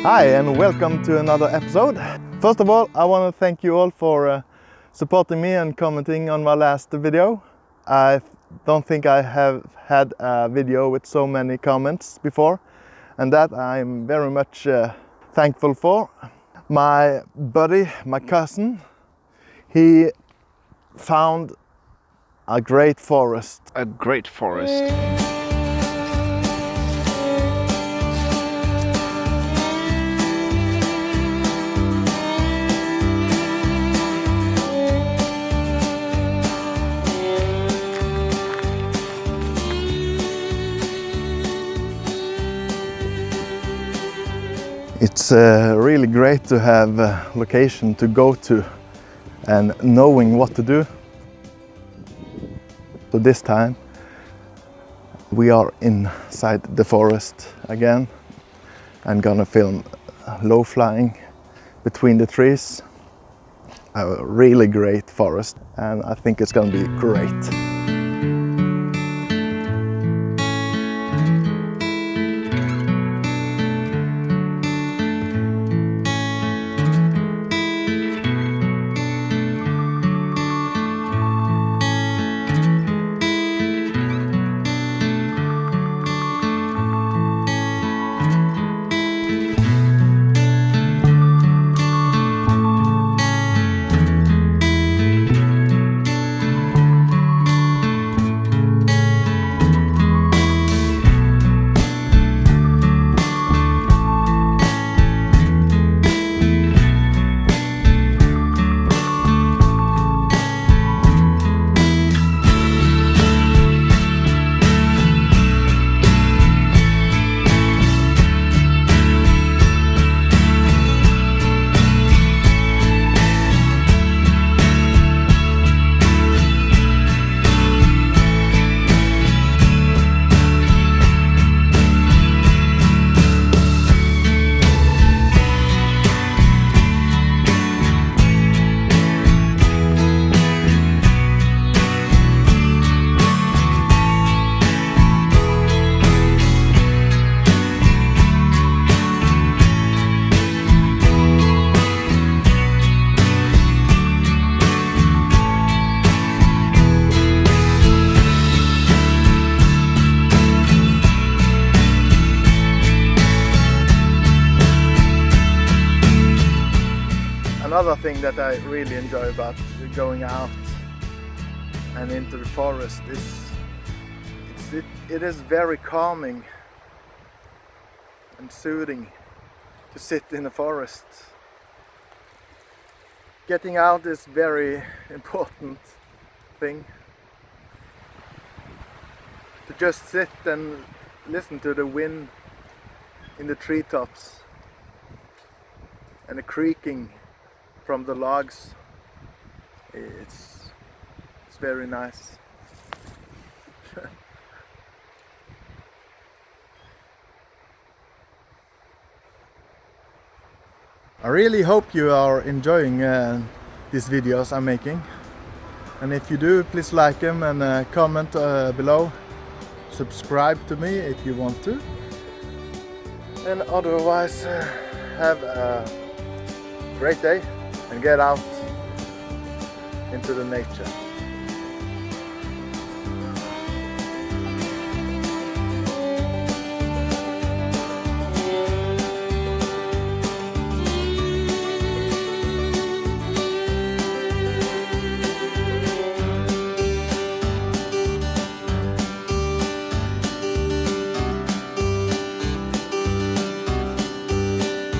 Hi and welcome to another episode. First of all, I want to thank you all for supporting me and commenting on my last video. I don't think I have had a video with so many comments before, and that I'm very much thankful for. My buddy, my cousin, he found a great forest. A great forest. It's really great to have a location to go to and knowing what to do. So this time we are inside the forest again and gonna film low flying between the trees. A really great forest, and I think it's gonna be great. Another thing that I really enjoy about going out and into the forest is it is very calming and soothing to sit in the forest. Getting out is very important thing. To just sit and listen to the wind in the treetops and the creaking from the logs. It's very nice. I really hope you are enjoying these videos I'm making, and if you do, please like them and comment below. Subscribe to me if you want to, and otherwise have a great day and get out into the nature.